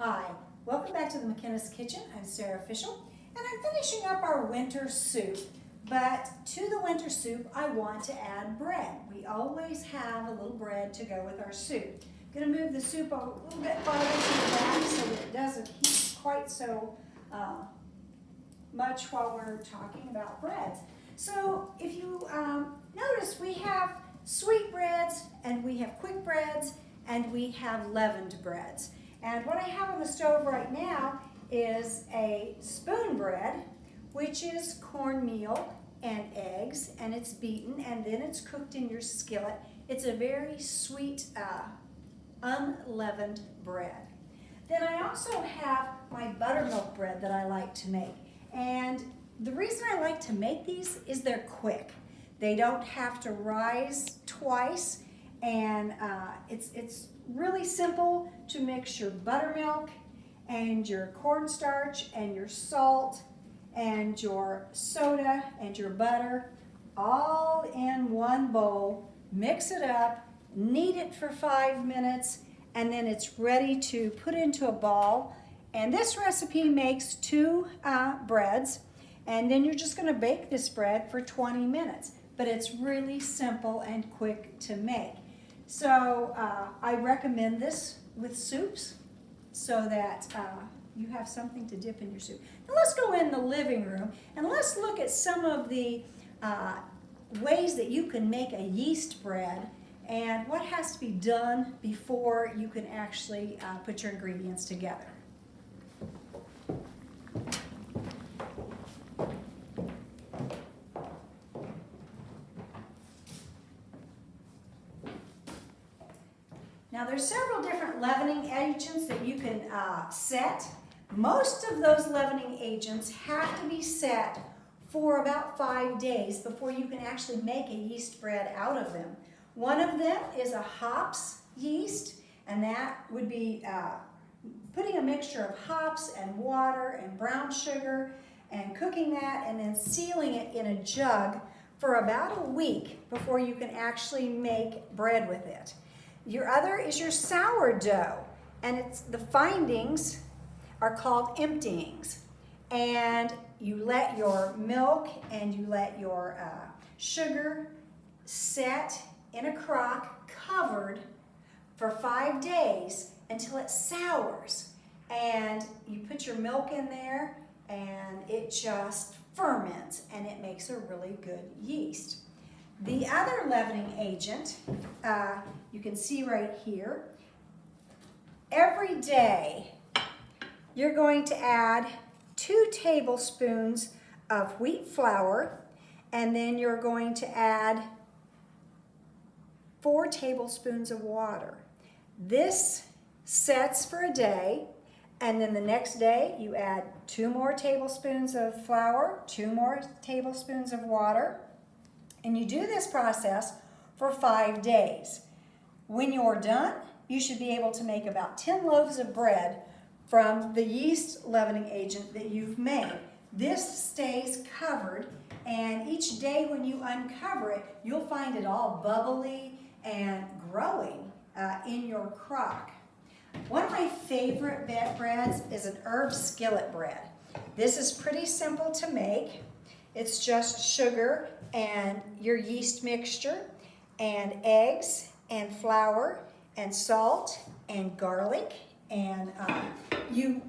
Hi, welcome back to the McKenna's Kitchen. I'm Sarah Fishel, and I'm finishing up our winter soup. But to the winter soup, I want to add bread. We always have a little bread to go with our soup. I'm going to move the soup a little bit farther to the back so that it doesn't heat quite so much while we're talking about breads. So if you notice, we have sweet breads, and we have quick breads, and we have leavened breads. And what I have on the stove right now is a spoon bread, which is cornmeal and eggs, and it's beaten, and then it's cooked in your skillet. It's a very sweet, unleavened bread. Then I also have my buttermilk bread that I like to make. And the reason I like to make these is they're quick. They don't have to rise twice, and it's really simple to mix your buttermilk and your cornstarch and your salt and your soda and your butter all in one bowl. Mix it up, knead it for 5 minutes, and then it's ready to put into a ball. And this recipe makes 2 breads, and then you're just going to bake this bread for 20 minutes. But it's really simple and quick to make. So I recommend this with soups so that you have something to dip in your soup. Now let's go in the living room and let's look at some of the ways that you can make a yeast bread and what has to be done before you can actually put your ingredients together. Now there's several different leavening agents that you can set. Most of those leavening agents have to be set for about 5 days before you can actually make a yeast bread out of them. One of them is a hops yeast, and that would be putting a mixture of hops and water and brown sugar and cooking that and then sealing it in a jug for about a week before you can actually make bread with it. Your other is your sourdough, and the findings are called emptyings. And you let your milk and you let your sugar set in a crock covered for 5 days until it sours. And you put your milk in there and it just ferments and it makes a really good yeast. The other leavening agent, you can see right here, every day you're going to add 2 tablespoons of wheat flour, and then you're going to add 4 tablespoons of water. This sets for a day, and then the next day you add 2 more tablespoons of flour, 2 more tablespoons of water, and you do this process for 5 days. When you're done, you should be able to make about 10 loaves of bread from the yeast leavening agent that you've made. This stays covered, and each day when you uncover it, you'll find it all bubbly and growing in your crock. One of my favorite breads is an herb skillet bread. This is pretty simple to make. It's just sugar and your yeast mixture and eggs and flour and salt and garlic, and you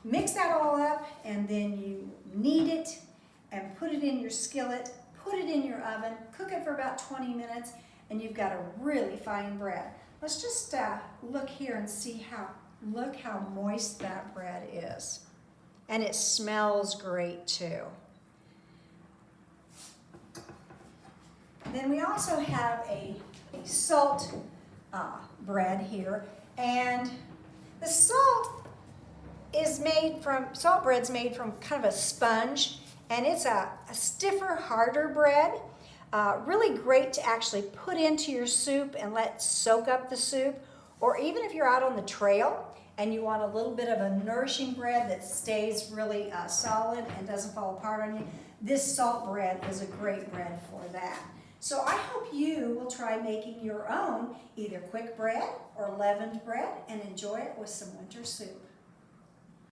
mix that all up and then you knead it and put it in your skillet, put it in your oven, cook it for about 20 minutes, and you've got a really fine bread. Let's just look here and see look how moist that bread is. And it smells great too. Then we also have a salt bread here, and the salt bread's made from kind of a sponge, and it's a stiffer, harder bread. Really great to actually put into your soup and let soak up the soup, or even if you're out on the trail and you want a little bit of a nourishing bread that stays really solid and doesn't fall apart on you, this salt bread is a great bread for that. So I hope you will try making your own either quick bread or leavened bread and enjoy it with some winter soup.